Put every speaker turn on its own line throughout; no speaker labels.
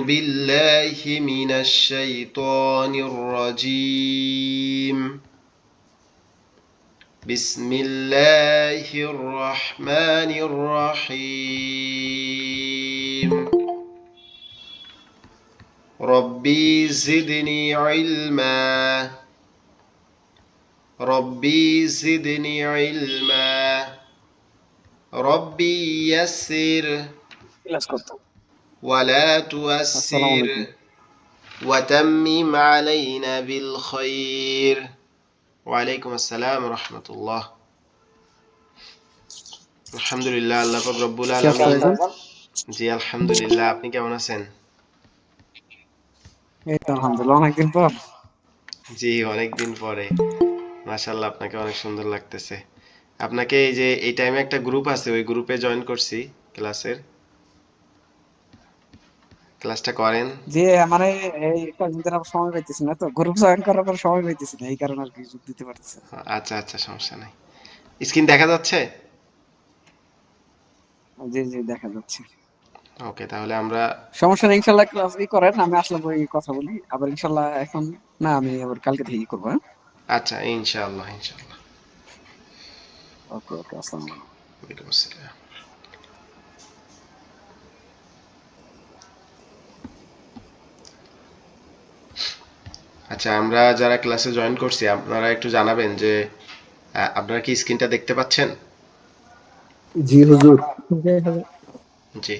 بالله من الشيطان الرجيم بسم الله الرحمن الرحيم ربي زدني علما ربي زدني علما ربي يسر
class করতে।
ولا
আসসালামু
تؤسر
আলাইকুম।
وتمم علينا بالخير ওয়ালাইকুম আসসালাম রহমতুল্লাহ। আলহামদুলিল্লাহ, আল্লাহ পাক রব্বুল
কি অবস্থা
আলামিন।
ভাইজান?
জি আলহামদুলিল্লাহ, আপনি কেমন আছেন?
এই তো আলহামদুলিল্লাহ, অনেকদিন পর।
জি অনেকদিন পরে। মাশাআল্লাহ, আপনাকে অনেক সুন্দর লাগতেছে। আপনাকে এই যে এই টাইমে একটা গ্রুপ আছে, ওই গ্রুপে জয়েন করছি ক্লাসের। ক্লাসটা করেন।
যে মানে এই কয়েকদিন ধরে আবার সময় পাইতেছি না, তো গ্রুপ জয়েন করার পর সময় পাইতেছি না, এই কারণে আর কি যোগ দিতে পারতেছি না।
আচ্ছা আচ্ছা, সমস্যা নাই। স্ক্রিন দেখা যাচ্ছে?
জি জি, দেখা যাচ্ছে।
ওকে, তাহলে আমরা
সমস্যা নেই, ইনশাল্লাহ ক্লাস করেন, আমি আসলে বই কথা বলি আবার ইনশাল্লাহ। এখন না, আমি আবার কালকে থেকে করবো, হ্যাঁ?
আচ্ছা, ইনশাআল্লাহ ইনশাআল্লাহ।
ওকে ওকে, আসসালামু আলাইকুম।
ওয়ালাইকুম আসসালাম। আচ্ছা, আমরা যারা ক্লাসে জয়েন করছি আপনারা একটু জানাবেন যে আপনারা কি স্ক্রিনটা দেখতে পাচ্ছেন?
জি হুজুর।
জি।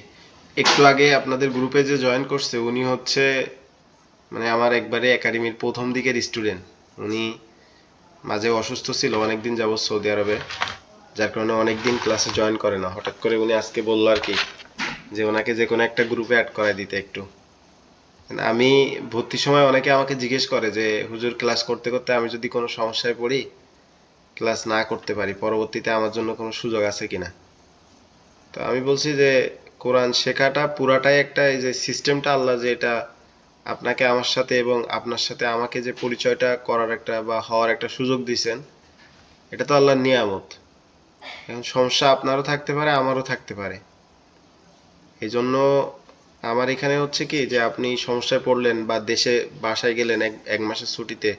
একটু আগে আপনাদের গ্রুপে যে জয়েন করছে উনি হচ্ছে মানে আমার একবারে একাডেমির প্রথম দিকের স্টুডেন্ট। উনি মাঝে অসুস্থ ছিল অনেকদিন যাবৎ সৌদি আরবে, যার কারণে অনেকদিন ক্লাসে জয়েন করে না। হঠাৎ করে উনি আজকে বললো আর কি যে ওনাকে যে কোনো একটা গ্রুপে অ্যাড করায় দিতে একটু। আমি ভর্তির সময় অনেকে আমাকে জিজ্ঞেস করে যে হুজুর, ক্লাস করতে করতে আমি যদি কোনো সমস্যায় পড়ি, ক্লাস না করতে পারি, পরবর্তীতে আমার জন্য কোনো সুযোগ আছে কিনা। তো আমি বলছি যে কোরআন শেখাটা পুরাটাই একটা, এই যে সিস্টেমটা আল্লাহ যে এটা আপনাকে আমার সাথে এবং আপনার সাথে আমাকে যে পরিচয়টা করার একটা বা হওয়ার একটা সুযোগ দিয়েছেন, এটা তো আল্লাহর নিয়ামত। এখন সমস্যা আপনারও থাকতে পারে, আমারও থাকতে পারে। এই জন্য আমার এখানে হচ্ছে কি যে আপনি সমস্যায় পড়লেন বা দেশে বাসায় গেলেন এক এক মাসের ছুটিতে,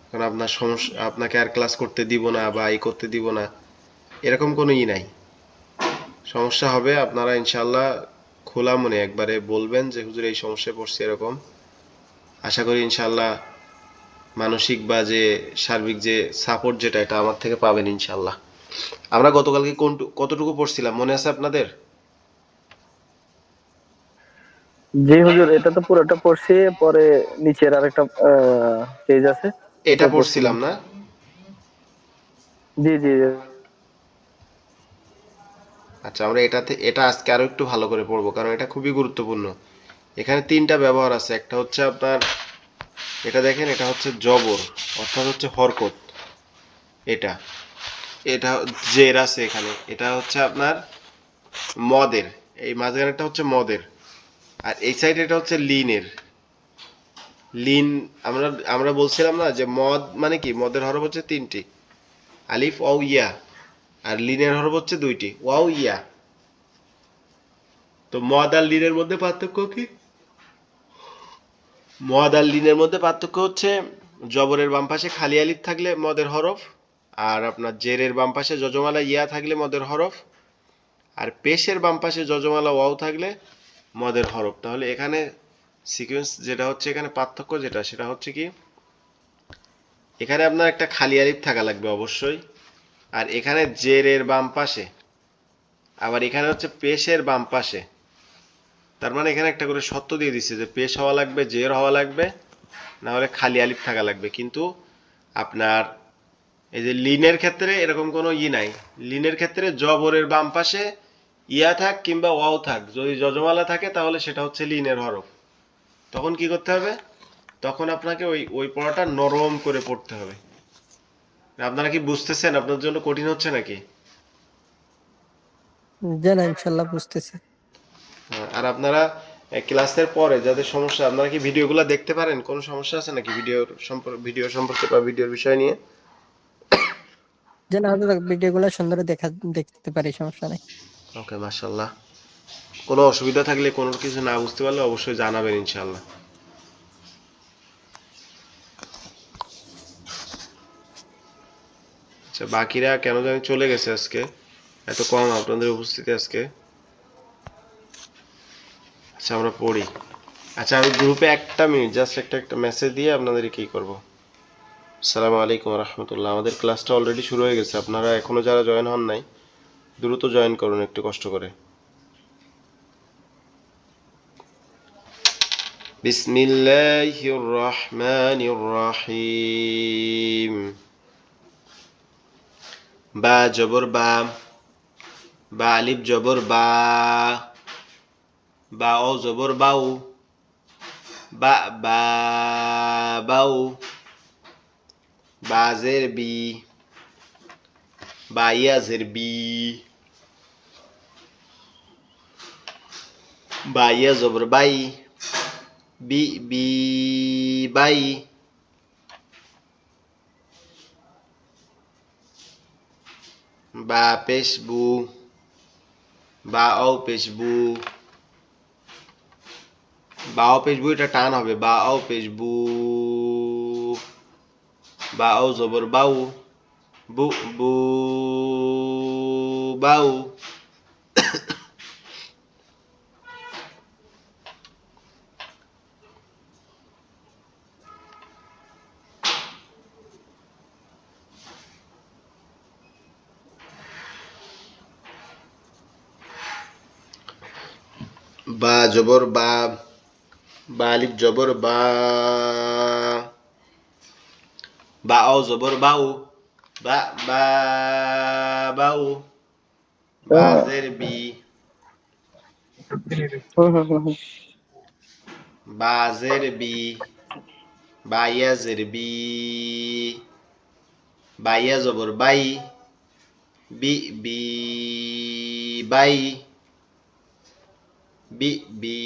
কারণ আপনার সমস্যা আপনাকে আর ক্লাস করতে দিব না বা এই করতে দিব না, এরকম কোনো নাই। সমস্যা হবে, আপনারা ইনশাল্লাহ খোলা মনে একবারে বলবেন যে হুজুর এই সমস্যায় পড়ছি এরকম। আশা করি ইনশাল্লাহ মানসিক বা যে সার্বিক যে সাপোর্ট যেটা, এটা আমার থেকে পাবেন ইনশাল্লাহ। আমরা গতকালকে কতটুকু পড়ছিলাম মনে আছে আপনাদের?
জি হুজুর, এটা তো পুরোটা পড়ছি, পরে নিচের আরেকটা পেজ আছে,
এটা
ওটাও পড়ছিলাম।
পড়ছিলাম না?
জি জি জি।
আচ্ছা, আমরা এটা আজকে আরো একটু ভালো করে পড়বো, কারণ এটা খুবই গুরুত্বপূর্ণ। এখানে তিনটা ব্যবহার আছে। একটা হচ্ছে আপনার, এটা দেখেন, এটা হচ্ছে জবর, অর্থাৎ হচ্ছে হরকত। এটা এটা জের আছে এখানে, এটা হচ্ছে আপনার মদের, এই মাঝখানেরটা হচ্ছে মদের। আর এই সাইড এটা হচ্ছে লিনের। লিন, আমরা আমরা বলছিলাম না যে মদ মানে কি, মদের হরফ হচ্ছে তিনটি, আলিফ ওয়াও ইয়া। আর লিনের হরফ হচ্ছে দুইটি, ওয়াও ইয়া। তো মদ আর লিনের মধ্যে পার্থক্য কি? মদ আর লিনের মধ্যে পার্থক্য হচ্ছে জবরের বাম পাশে খালি আলিফ থাকলে মদের হরফ, আর আপনার জেরের বাম পাশে যজমালা ইয়া থাকলে মদের হরফ, আর পেশের বাম পাশে যজমালা ওয়াও থাকলে মদের হরফ। তাহলে এখানে সিকোয়েন্স যেটা হচ্ছে, এখানে পার্থক্য যেটা, সেটা হচ্ছে কি, এখানে আপনার একটা খালি আলিফ থাকা লাগবে অবশ্যই, আর এখানে জেরের বাম পাশে, আবার এখানে হচ্ছে পেশের বাম পাশে। তার মানে এখানে একটা করে শর্ত দিয়ে দিচ্ছে যে পেশ হওয়া লাগবে, জের হওয়া লাগবে, না হলে খালি আলিফ থাকা লাগবে। কিন্তু আপনার এই যে লিনের ক্ষেত্রে এরকম কোনো নাই। লিনের ক্ষেত্রে জবরের বাম পাশে ইয়া থাক কিংবা ওয়াও থাক, যদি যজমালা থাকে তাহলে সেটা হচ্ছে লিনের হরফ। তখন কি করতে হবে? তখন আপনাকে ওই ওই পড়াটা নরম করে পড়তে হবে। আপনারা কি বুঝতেছেন? আপনার জন্য কঠিন হচ্ছে নাকি?
জি না, ইনশাল্লাহ বুঝতেছি।
আর আপনারা ক্লাসের পরে যাদের সমস্যা, আপনারা কি ভিডিওগুলো দেখতে পারেন? কোনো সমস্যা আছে নাকি ভিডিও সম্পর্কে বা ভিডিওর বিষয় নিয়ে?
জি না, হয়তো ভিডিও গুলো সুন্দর দেখতে পারি, সমস্যা নেই।
ওকে, মাশাআল্লাহ। কোনো অসুবিধা থাকলে, কোনো কিছু না বুঝতে পারলে অবশ্যই জানাবেন ইনশাআল্লাহ। আচ্ছা, বাকিরা কেন জানি চলে গেছে আজকে, এত কম আপনাদের উপস্থিতি আজকে। আচ্ছা, আমরা পড়ি। আচ্ছা, আমি গ্রুপে একটা মিনিট জাস্ট একটা মেসেজ দিয়ে আপনাদের কি করব। আসসালামু আলাইকুম রহমতুল্লাহ। আমাদের ক্লাসটা অলরেডি শুরু হয়ে গেছে, আপনারা এখনো যারা জয়েন হন নাই দ্রুত জয়েন করুন একটু কষ্ট করে। বিসমিল্লাহির রহমানির রহিম। বা জবর বা, বা আলিফ জবর বা, বা ও জবর বাউ, বা বা বাউ, বা জের বি, বা ইয়া জের বি, বা ইয়া জবর বাই, বি বি বাই, বা পেশ বু, বা ও পেশ বু, বা ও পেশ বু, এটা টান হবে, বা ও পেশ বু, বা ও জবর বাউ, বু বু বাউ, বা জবর বা, বা আলিফ জবর বা, বা ও জবর বাউ, বা বা বাউ, বা জের বি, বা জের বি, বা ইয়া জের বি, বা ইয়া জবর বাই, বি বি বাই, বি বি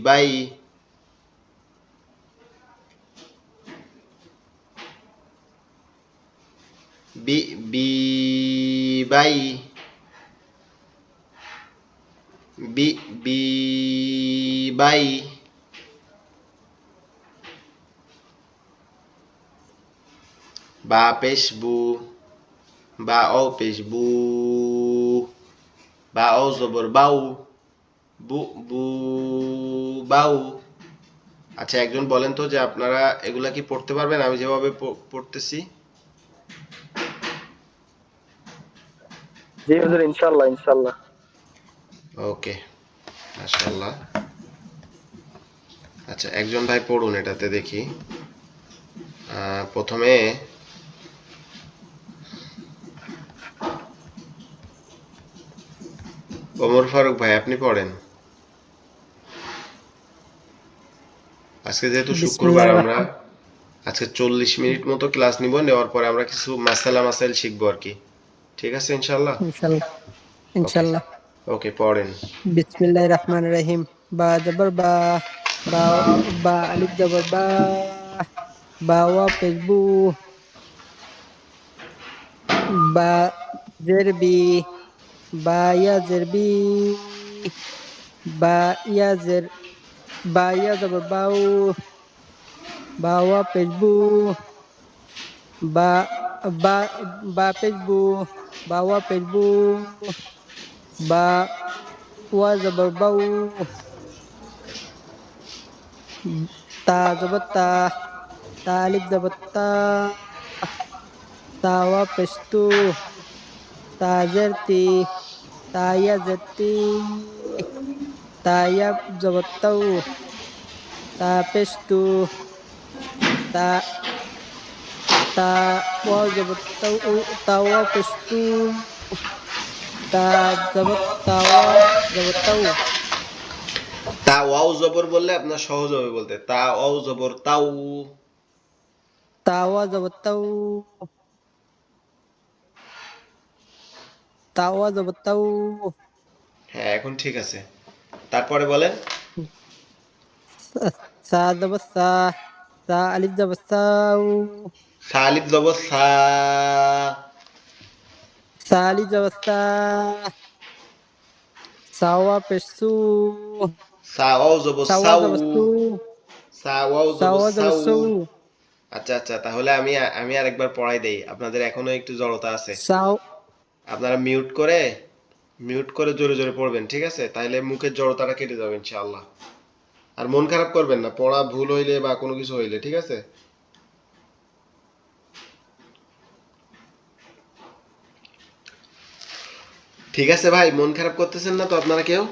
বাই, বি বি বাই, বি বি বাই, বা পেশ বু, বা ও পেশ বু, বা ও জবর বাউ, বু বু বাউ। আচ্ছা, একজন বলেন তো যে আপনারা এগুলা কি পড়তে পারবেন আমি যেভাবে পড়তেছি?
জি হুজুর, ইনশাআল্লাহ ইনশাআল্লাহ।
ওকে, মাশাআল্লাহ। আচ্ছা, একজন ভাই পড়ুন এটাতে দেখি। প্রথমে ওমর ফারুক ভাই, আপনি পড়েন। আজকে যেহেতু শুক্রবার,
বিসমিল্লাহির
আমরা
রহমান
আজকে 40 মিনিট মতো ক্লাস নিব, নেওয়ার পরে আমরা কিছু মাসাইল শিখবো আর কি। ঠিক আছে ইনশাল্লাহ?
ইনশাল্লাহ
ওকে,
ইনশাল্লাহ।
ওকে পড়েন।
বিসমিল্লাহির রহমানির রহিম। বা জবর বা, বা বা আলিফ জবর বা, বা ওয়া পেশবু, বা জের বি, বা ইয়া জের বি, বা ইয়া জের, বা ইয়া জবর বাউ, বা ওয়া পেশবু, বা বা বা পেশবু, বা ওয়া পেশবু, বা ওয়া জবর বাউ, তা জবর তা, তা আলিফ জবর তা, তা ওয়া পেশতু, তা জের তি, তা ইয়া জের তি, তা ইয়া জবর তাউ, তা পেশতু, তা তা ওয়া জবর তাউ, তা ওয়া পেশতু, তা জবর তা ওয়া জবর তাউ,
তা ওয়াও জবর বললে আপনার সহজ হবে বলতে, তা ওয়াও জবর তাউ।
তা ওয়া জবর তাউ, তা ওয়া জবর তাউ,
হ্যাঁ, এখন ঠিক আছে। তারপরে বলেন।
সা জবর সা, সা আলিফ জবর সাউ,
সা আলিফ জবর সা,
সা আলিফ জবর সা, সাওয়া পেসু,
সা ওয়াও জবর
সাওয়া
সাউ,
জবর সু,
সা ওয়াও জবর
সাওয়া জবর
সাউ।
সু,
আচ্ছা আচ্ছা, তাহলে আমি আরেকবার পড়াই দেই, আপনাদের এখনো একটু জড়তা আছে।
সাও।
আপনারা মিউট করে জোরে জোরে পড়বেন, ঠিক আছে? তাইলে মুখের জড়তাটা কেটে যাবে ইনশাআল্লাহ। আর মন খারাপ করবেন না পড়া ভুল হইলে বা কোনো কিছু হইলে, ঠিক আছে? ঠিক আছে ভাই, মন খারাপ করতেছেন না তো আপনারা কেউ?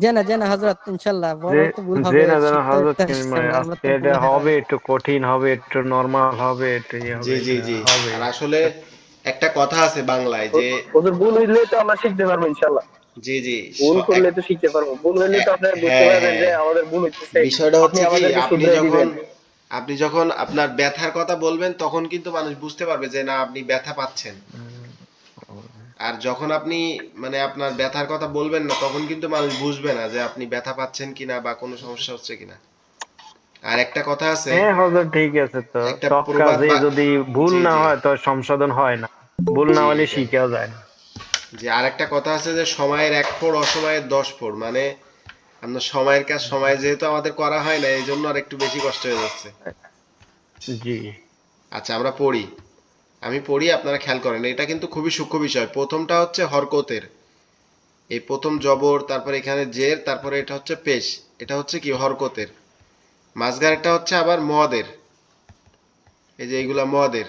জি না হযরত, ইনশাআল্লাহ
যে
বড় তো ভুল
যে
হবে,
না জানা
শিখতে
হজরত
তো
মানে
আসছেন, আমরা
আজকে
তো
এটা
ভুল
হবে,
হয়।
একটু কঠিন হবে, একটু নরমাল হবে, একটু ইয়ে
জি
হবে,
জি জি।
হবে।
আর আসলে একটা কথা আছে বাংলায় যে,
ওদের ভুল হইলে তো আমরা শিখতে পারবো ইনশাল্লাহ।
জি জি,
ভুল করলে তো শিখতে পারবো, ভুল হইলে তো আপনি বুঝতে
হ্যাঁ
পারবেন
হ্যাঁ,
যে আমাদের ভুল হইতেছে,
বিষয়টা
আপনি
হচ্ছে কি,
আমাদেরকে
আপনি
শুধরাই
যখন
দিবেন।
আপনি যখন আপনার ব্যথার কথা বলবেন তখন কিন্তু মানুষ বুঝতে পারবে যে না আপনি ব্যথা পাচ্ছেন। আর যখন আপনি মানে আপনার ব্যথার কথা বলবেন না তখন কিন্তু মানুষ বুঝবে না যে আপনি ব্যথা পাচ্ছেন কিনা বা কোনো সমস্যা হচ্ছে কিনা। আর একটা কথা আছে,
হ্যাঁ হজরত ঠিক আছে, তো
একটা
সব
প্রবাদ
কাজে
বা,
যদি ভুল
জি
না
জি
হয় তো সংশোধন হয় না, ভুল না
জি
হলে
জি
শিখেও যায় না।
জি, আর একটা কথা আছে যে সময়ের 1 ফোড় অসময়ের 10 ফোড়, মানে আপনার সময়ের কাজ সময় যেহেতু আমাদের করা হয় না এই জন্য আর একটু বেশি কষ্ট হয়ে যাচ্ছে।
জি
আচ্ছা আমরা পড়ি, আমি পড়ি, আপনারা খেয়াল করেন, এটা কিন্তু খুবই সূক্ষ্ম বিষয়। প্রথমটা হচ্ছে হরকতের, এই প্রথম জবর, তারপরে এখানে জের, তারপরে এটা হচ্ছে পেশ, এটা হচ্ছে কি হরকতের। মাঝখানেরটা হচ্ছে আবার মদের, এই যে এইগুলা মদের।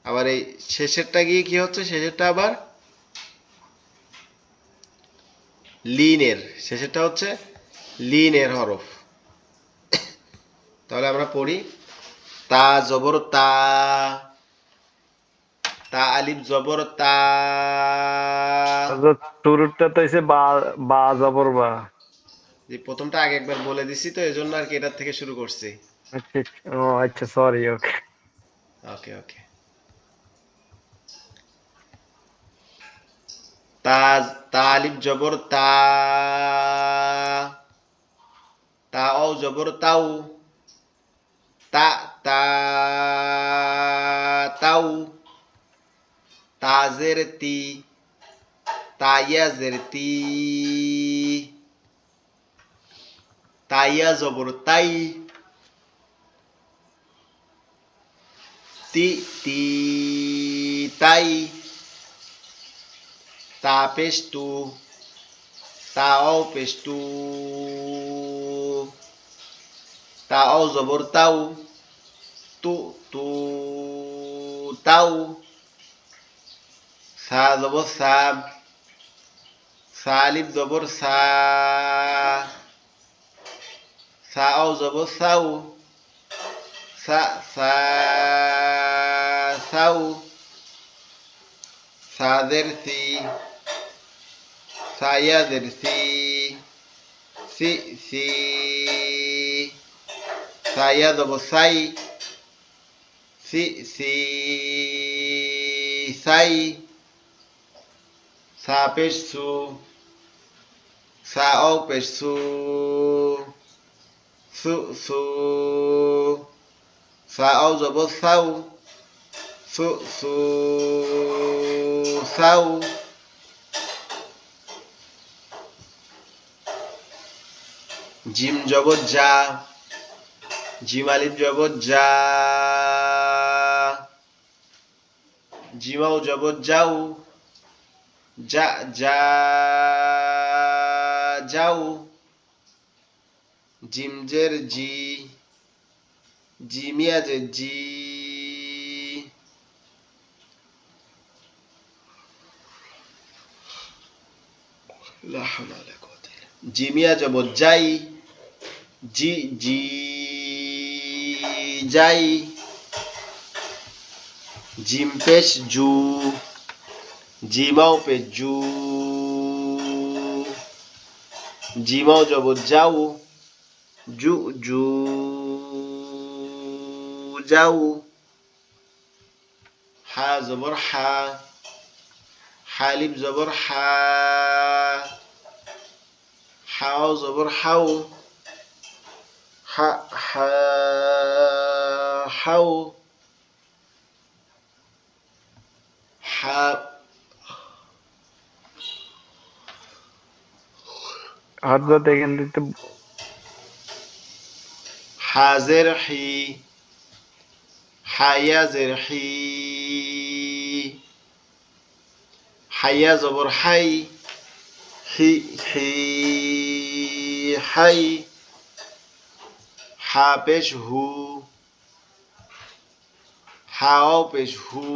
আবার এই শেষেরটা গিয়ে কি হচ্ছে, শেষেরটা আবার লিনের, শেষেরটা হচ্ছে লিনের হরফ। তাহলে আমরা পড়ি, তা জবর তা, তা আলিফ জবর তা।
হজরত শুরুটা তো হইছে বা, বা জবর বা।
যে প্রথমটা আগে একবার বলে দিছি তো এজন্য আর কি এটার থেকে শুরু করছি।
আচ্ছা আচ্ছা, ও আচ্ছা, সরি, ওকে।
ওকে ওকে। তা, তা আলিফ জবর তা, তা ও জবর তাও, তা, তা, তাও, তা জের তি, তা ইয়া জের তি, তা ইয়া জবর তাই, তি, তি, তাই, তা পেশ তু, তা ও পেশ তু, তা ও জবর তাও, তু, তু, তাও, সা জবর সা, সা আলিফ জবর সা, সা ও জবর সাউ, সা, সা, সাউ, সা জের সি, সা ইয়া জের সি, সি, সি, সা ইয়া জবর সাই, সি, সি, সাই, সা পেশ সু, সা ও পেশ সু, সু, সু, সা ও জবর সাউ, সু, সু, সাউ, জিম জবর যা, জিম আলিফ জবর যা, জিমাও জবর যাও, যা, যা, যাও, জিম জের জি, জিমিয়া জের জি, লা হাওলা ওয়ালা কুওয়াতা ইল্লা বিল্লাহ। জিমিয়া জবর যাই, জি, জি, যাই, জিম পেশ জু, জিমাও পেশ জু, জিমাও জবর যাও, জু, জু, যাও, হা জবর হা, হালিফ জবর হা, হাও জবর হাও, হা, হা, হাও, হা,
হযরত এখান থেকে
হাজের হি, হায়াজের হি, হাইয়া জবর হাই, হি হি হাই, হা পেশ হু, হাও পেশ হু,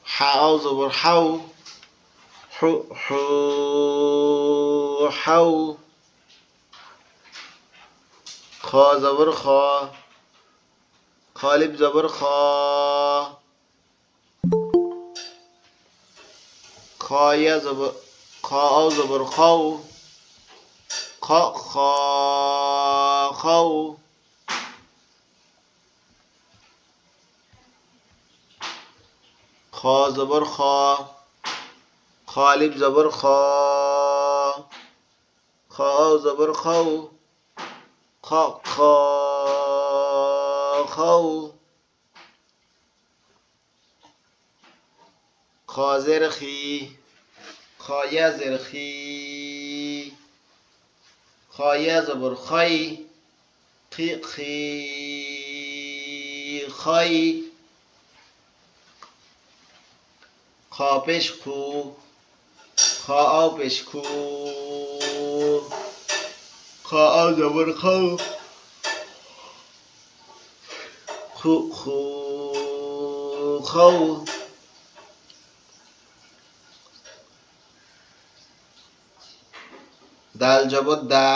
হাও জবর হাউ, হু হু হাউ, খ জবর খ, খালিব জবর খ, খয়া জবর খাও জবর খাও, খ খ খাও, খ জবর খ, খালিব জবর খ, খাও জবর খাও, খ খ খাও, খাজের খি, খয়াজের খি, খয়া জবর খাই, খি খি খাই, খ পেশ খু, খাও পেশ খু, খাও জবর খাও, খু খু খাও, দাল জবর দা,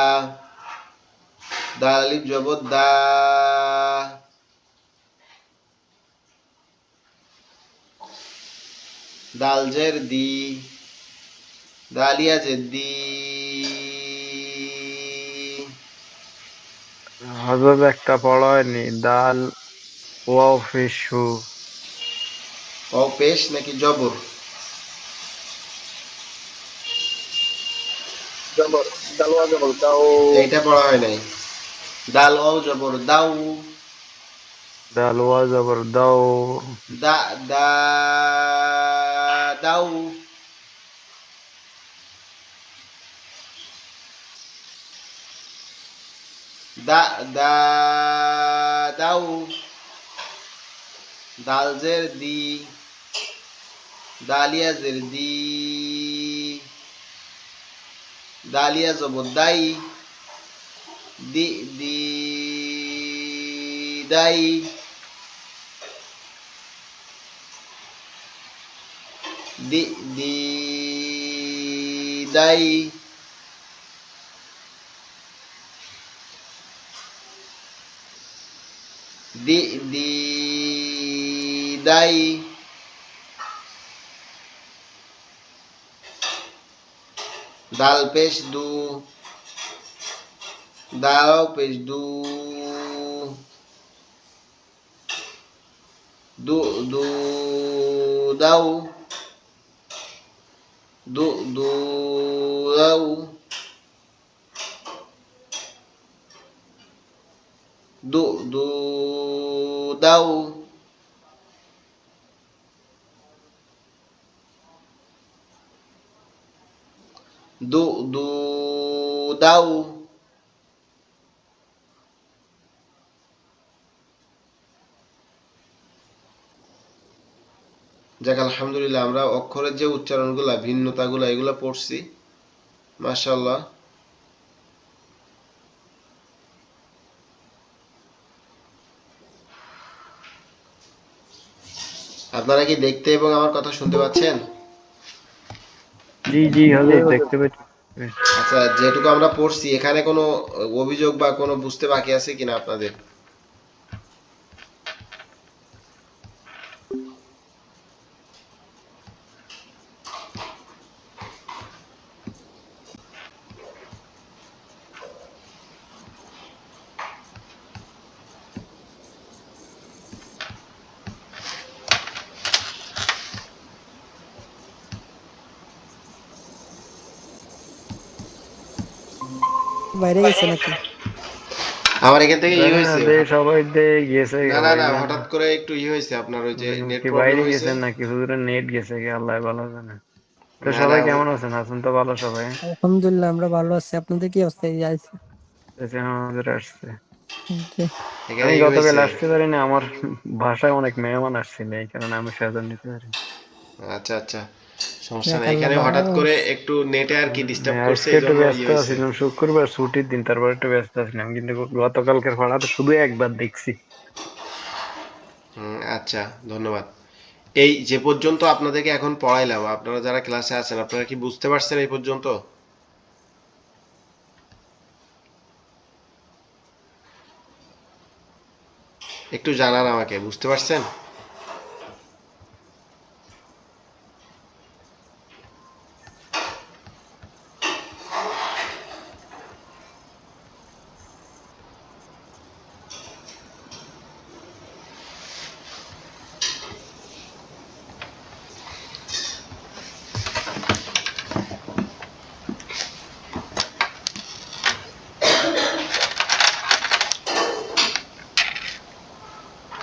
দাল আলিফ জবর দা, দাল জের দি, দালিয়া জের দি,
হযরত একটা পড়া হয়নি, দাল ওয়াও ফিশু।
ও পেশ নাকি জবর?
জবর, দাল ওয়া জবর দাও,
এইটা পড়া হয় নাই। দাল ও জবর দাউ,
দাল ওয়া জবর দাও,
দা দা দাউ, দা দা দাউ, দাল জের দি, দালিয়া জের দি, দালিয়া জবর দাই, দি দি দাই, দি দি দাই, দি দি দাই, দাল পেশ দু, দাও পেশ দু, দু দু দাও, দু দু দাও, দু দু দাও, দু দু দাও। যাক আলহামদুলিল্লাহ, আমরা অক্ষরের যে উচ্চারণগুলা ভিন্নতাগুলা এগুলা পড়ছি, মাশাআল্লাহ। আপনারা কি দেখতে এবং আমার কথা শুনতে পাচ্ছেন?
জি জি হযরত দেখতে পাচ্ছি।
আচ্ছা, যেটুকু আমরা পড়ছি এখানে কোনো অভিযোগ বা কোনো বুঝতে বাকি আছে কিনা আপনাদের?
বাইরে গেছে নাকি?
আমার এখান থেকে
জানি না,
হয়েছে।
দে সবাই দে গেছে
না না
ভাই,
না,
জানি
হঠাৎ করে একটু হয়েছে, আপনার ওই যে নেট
কি
প্রবলেম
বাইরে
হয়েছে।
গেছে নাকি হুজুরের নেট গেছে কি আল্লাহ ভালো জানে। তো
না না
সবাই কেমন আছেন? আছেন তো ভালো সবাই?
আলহামদুলিল্লাহ আমরা ভালো আছি। আপনাদের কি অবস্থা? এই আইছে।
এসে আমাদের আসছে।
জি।
এখানে
আমি
কি
গতকাল
হয়েছে?
আসতে পারিনি, আমার বাসায় অনেক মেহমান আসছিল, এই কারণে আমি সেজন্য নিতে পারিনি।
আচ্ছা আচ্ছা, সমস্যা
যাক
নাই।
আল্লাহ
এখানে
ভালো।
হঠাৎ করে একটু নেটে আর কি ডিস্টার্ব করছে,
আজকে
এই
একটু
জন্য
ব্যস্ত
হয়েছে।
ছিলাম, শুক্রবার ছুটির দিন, তারপর একটু ব্যস্ত ছিলাম, কিন্তু গতকালকের পড়াটা শুধু একবার দেখছি।
আচ্ছা, ধন্যবাদ। এই যে পর্যন্ত আপনাদেরকে এখন পড়াইলাম, আপনারা যারা ক্লাসে আছেন আপনারা কি বুঝতে পারছেন এই পর্যন্ত? একটু জানান আমাকে, বুঝতে পারছেন?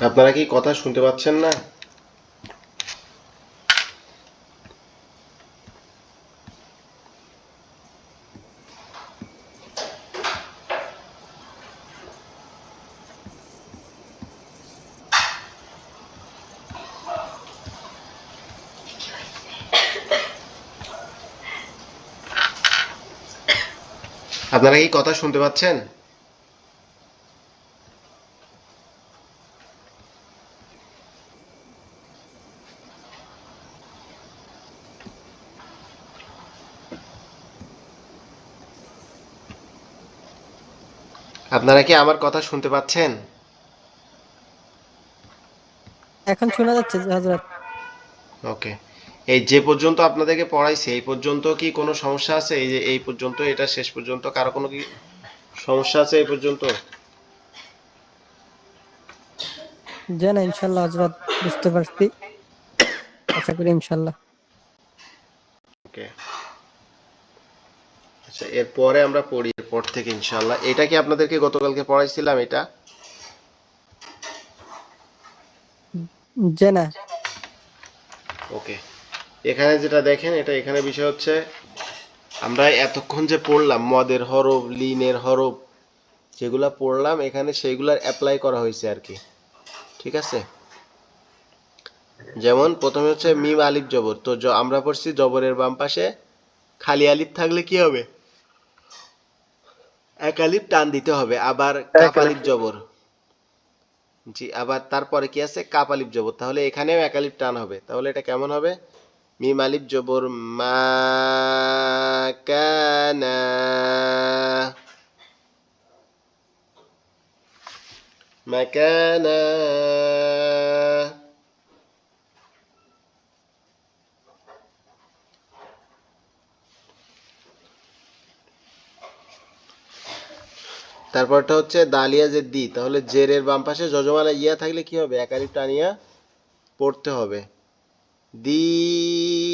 আপনারা কি কথা শুনতে পাচ্ছেন না? আপনারা কি কথা শুনতে পাচ্ছেন? আপনারা কি আমার কথা শুনতে পাচ্ছেন?
এখন শোনা যাচ্ছে যে হযরত।
ওকে। এই যে পর্যন্ত আপনাদেরকে পড়াইছি এই পর্যন্ত কি কোনো সমস্যা আছে? এই যে এই পর্যন্ত, এটা শেষ পর্যন্ত কারো কোনো কি সমস্যা আছে এই পর্যন্ত?
জি না ইনশাআল্লাহ হযরত, বুঝতে পারছি। আশা করি ইনশাআল্লাহ।
ওকে। আচ্ছা, এরপরে আমরা পড়ি, এরপর থেকে ইনশাআল্লাহ। এটা কি আপনাদেরকে গতকালকে পড়াইছিলাম এটা?
জি না।
ওকে। এখানে যেটা দেখেন, এটা এখানে বিষয় হচ্ছে আমরা এতক্ষণ যে পড়লাম মদের হরফ, লিনের হরফ যেগুলা পড়লাম এখানে সেইগুলার অ্যাপ্লাই করা হয়েছে আর কি। ঠিক আছে? যেমন প্রথমে হচ্ছে মিম আলিফ জবর, তো আমরা পড়ছি জবরের বাম পাশে খালি আলিফ থাকলে কি হবে? এক আলিফ টান দিতে হবে। আবার কাপ
একালে
আলিফ জবর, জি, আবার তারপরে কি আছে? কাপ আলিফ জবর, তাহলে এখানেও এক আলিফ টান হবে। তাহলে এটা কেমন হবে? মিম আলিফ জবর মা, কানা, মাকানা। তারপরটা হচ্ছে দালিয়া যে দি, তাহলে জেরের বাম পাশে যজমালা ইয়া থাকলে কি হবে? এক আলিফ টানিয়া পড়তে হবে। দীনিহি,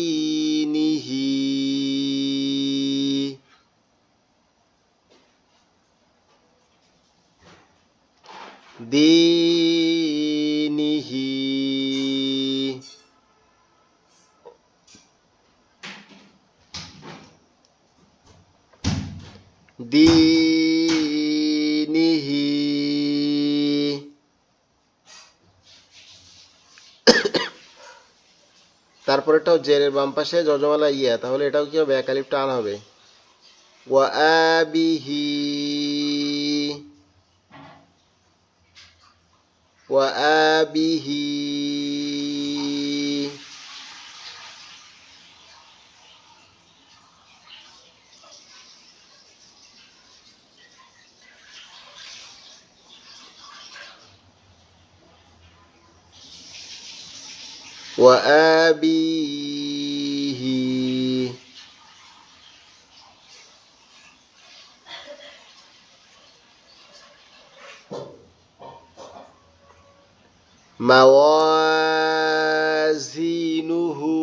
দীনিহি। দীনিহি। তারপরেটাও জেরের বাম পাশে যজমালা ইয়া, তাহলে এটাও কি হবে? এক আলিফ টান হবে। ওয়া আবিহি, ওয়া আবিহি। ওয়া আবিহি। মাওয়াজিনুহু,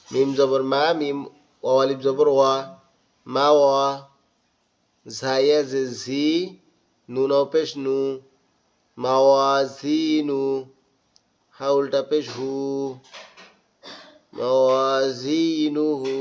মিম জবর মা, মিম ওয়ালিফ জবর ওয়া, মা ওয়া, ঝাইয়া যে ঝি, নুন পেশ নু, মাওয়াজিনু, হা উল্টা পেশ হু মাওয়াজিনুহু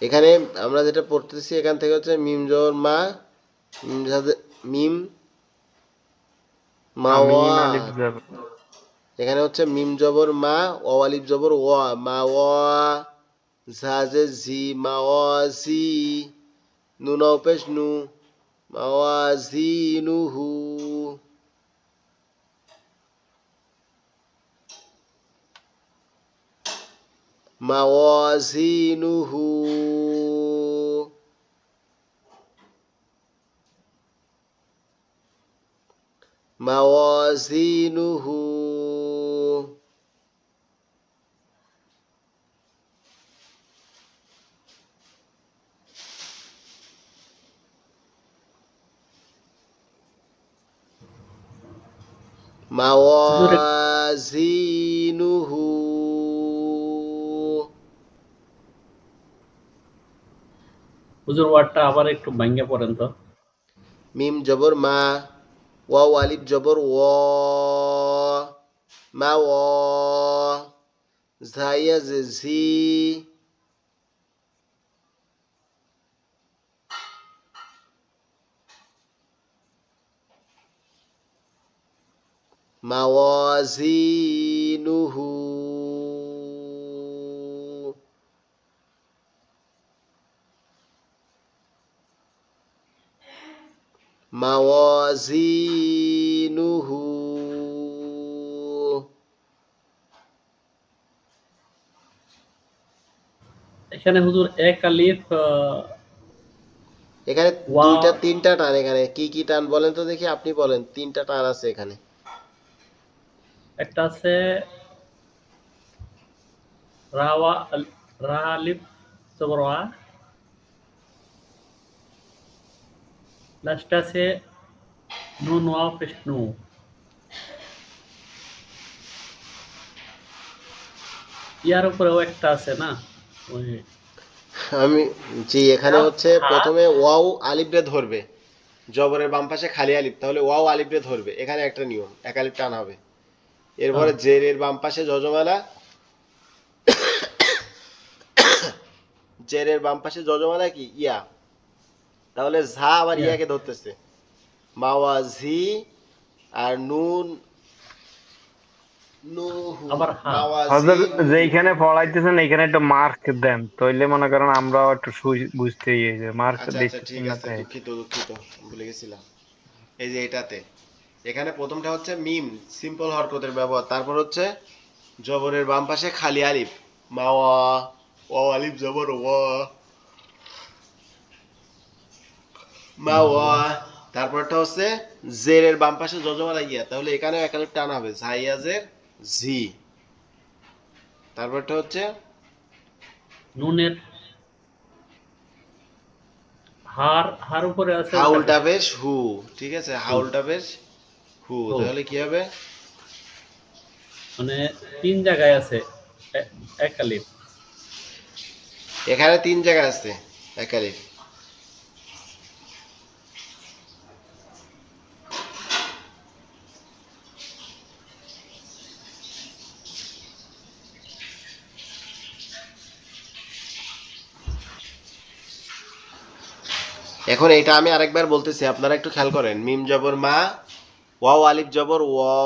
এখানে আমরা যেটা পড়তেছি এখান থেকে হচ্ছে মিম জবর মা মিম মাওয়া
আমিন আলিফ জবর
এখানে হচ্ছে মিম জবর মা ওয়ালিফ জবর ওয়া মাওয়া ঝাজে জি মাওয়াজি নুন পেশ নু মাওয়াজিনুহু মাওয়াজিনুহু মাওয়াজিনুহু
হুজুর
মাওয়াজিনুহু
হুজুর ওয়ার্ডটা আবার একটু ভাঙ্গে পড়েন তো।
মিম জবর মা ওয়াও আলিফ জবর ওয়া মা ওয়া জাইয়া জে জি মাওয়াজিনুহু মাওয়াজিনুহু
এখানে হুজুর এক আলিফ
এখানে
ওয়া
দুইটা তিনটা টান এখানে কি কি টান বলেন তো দেখি আপনি বলেন তিনটা টান আছে এখানে
একটা আছে রাওয়া রা আলিফ জবর ওয়া, লাস্ট আছে নুন ওয়া পেশ নু। ইয়ার উপরেও একটা আছে না, ওই
আমি জি এখানে হচ্ছে প্রথমে ওয়াও আলিফ রে ধরবে জবরের বাম পাশে খালি আলিফ তাহলে ওয়াও আলিফ রে ধরবে এখানে একটা নিয়ম এক আলিফ টান হবে এরপরে জেরের বাম পাশে যজমালা জেরের বাম পাশে যজমালা কি ইয়া তাহলে ঝা আবার
ইয়া
ইয়াকে ধরতেছে মাওয়াজি আর নুন নুহু
আবার হা।
মাওয়াজি
হযরত
নুহু
যেইখানে পড়াইতেছেন এইখানে একটু মার্ক দেন তাইলে মনে করেন আমরাও একটু বুঝতে ইয়ে যে মার্ক
আচ্ছা আচ্ছা
দিতেছেন
ঠিক
না
আছে
তাই
দুঃখিত দুঃখিত ভুলে গেছিলাম এই যে এটাতে এখানে প্রথমটা হচ্ছে মিম সিম্পল হরকতের ব্যবহার তারপর হচ্ছে জবরের বাম পাশে খালি আলিফ মাওয়া ওয়াও আলিফ জবর ওয়া মাওয়া তারপরটা হচ্ছে জেরের বাম পাশে যজমালা গিয়া তাহলে এখানেও এক আলিফ টান হবে জাইয়াজের জি তারপরটা হচ্ছে
নুনের হার উপরে আছে
হা
উল্টা
উল্টা
পেশ
পেশ হু ঠিক আছে হা
হু
উল্টা পেশ হু
হু।
তাহলে কি হবে
মানে তিন জায়গায় আছে এক আলিফ।
এখানে তিন জায়গা আছে এক আলিফ এখন এটা আমি আরেকবার বলতেছি আপনারা একটু খেয়াল করেন মিম জবর মা ওয়াও আলিফ জবর ওয়া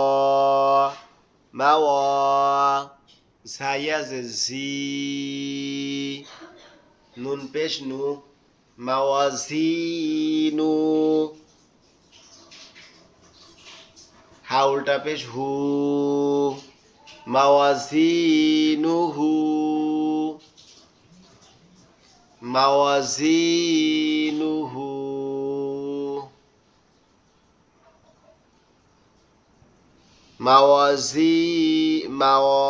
মা ওয়া জাইয়া জে জি নুন পেশ নু মাওয়াজিনু হা উল্টা পেশ হু মাওয়াজিনুহু মাওয়াজিনুহু মাওয়াজি মাওয়াজিনুহু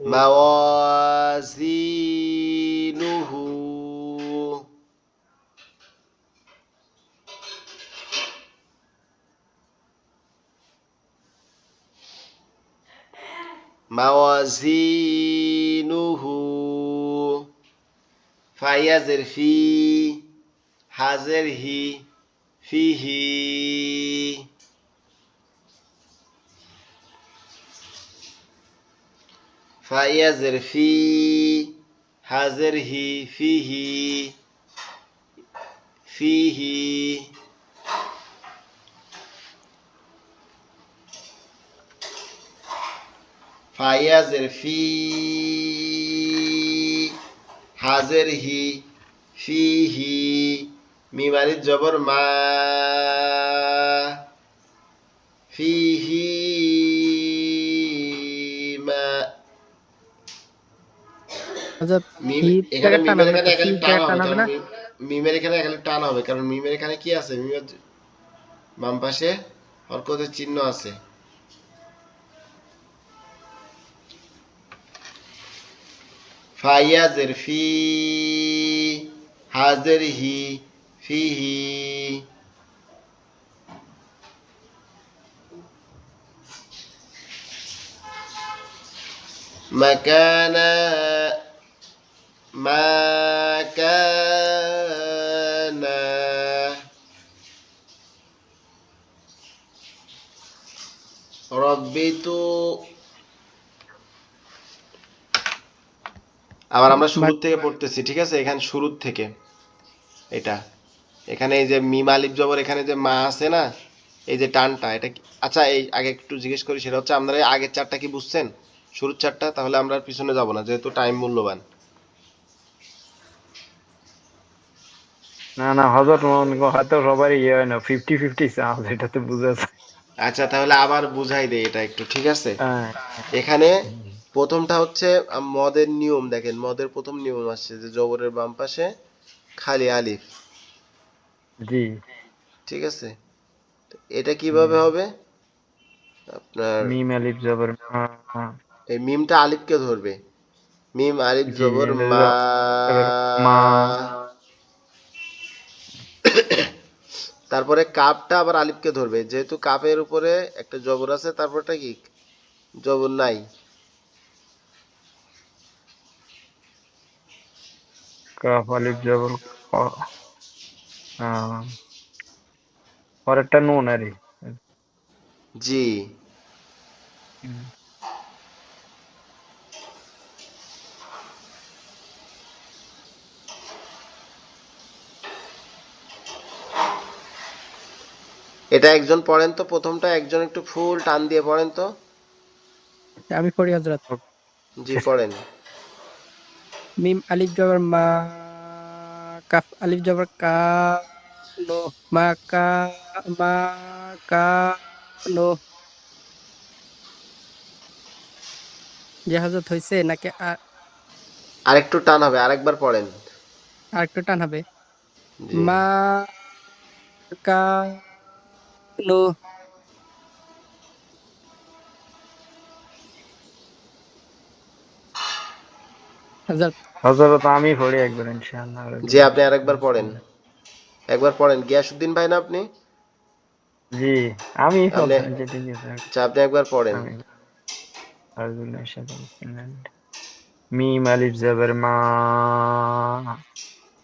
মাওয়াজিনুহু
মাওয়াজিনুহু মাওয়াজিনুহু ফাইয়াজের ফি হাজের হি ফিহি ফাইয়াজের ফি হাজের হি ফিহি ফিহি ফাইয়াজের ফি হাজের হি ফিহি মিমারির জবর মা ফিহি মা
হযরত
মিম
হি
এখানে
জায়গায় টান
মিমের
হবে না
এখানে
তো ফি
একালি টান
জায়গায়
হবে
টান হবে
কারণ
না।
মিমের এখানে একালি টান হবে কারণ মিমের এখানে কি আছে মিমের বাম পাশে হরকতের চিহ্ন আছে। ফাইয়াজের ফি হাজের হি ফিহি মাকানা মাকানা রব্বিতু আবার আমরা শুরুর থেকে পড়তেছি, ঠিক আছে? এখানে শুরুর থেকে এটা এখানে এই যে মিম আলিফ জবর এখানে যে মা আছে না, এই যে টানটা এটা আচ্ছা এই আগে একটু জিজ্ঞেস করি, সেটা হচ্ছে আপনারা এই আগের চারটা কি বুঝছেন? শুরুর চারটা? তাহলে আমরা আর পিছনে যাব না যেহেতু টাইম মূল্যবান।
না না হজরত হয়তো সবারই ইয়ে হয় না, 50-50 চান্স, এটা তো বুঝা যায়।
আচ্ছা তাহলে আবার বুঝাই দেই এটা একটু, ঠিক আছে?
হ্যাঁ।
এখানে প্রথমটা হচ্ছে মদের নিয়ম, দেখেন মদের প্রথম নিয়ম আসছে যে জবরের বাম পাশে খালি আলিফ,
জি।
ঠিক আছে? এটা কিভাবে হবে? আপনার
মিম আলিফ জবর মা।
এই মিমটা আলিফকে ধরবে, মিম আলিফ
জি
জবর
এটা
মা,
জবর মা।
তারপরে কাপটা আবার আলিফকে ধরবে, যেহেতু কাপের উপরে একটা জবর আছে তারপরটা কি জবর নাই,
কাফ আলিফ জবর ক। পরেরটা নুন আরে।
জি। এটা একজন পড়েন তো, প্রথমটা একজন একটু ফুল টান দিয়ে পড়েন তো।
আমি পড়ি হযরত।
জি পড়েন।
মিম আলিফ জবর মা, কাফ আলিফ জবর কা, নো মা কা, মা কা নো। যে হযরত হইছে নাকি
আরেকটু টান হবে, আরেকবার পড়েন।
আরেকটু টান হবে?
জি।
মা কা নো। হযরত
হযরত আমি পড়ি একবার ইনশাআল্লাহ।
জি আপনি আরেকবার পড়েন, একবার পড়েন। গিয়াসউদ্দিন ভাই না আপনি?
জি আমি
আপনি
সবসময় যেটা যেটা
আচ্ছা আপনি একবার পড়েন।
আমি মিম আলিফ জবর মা,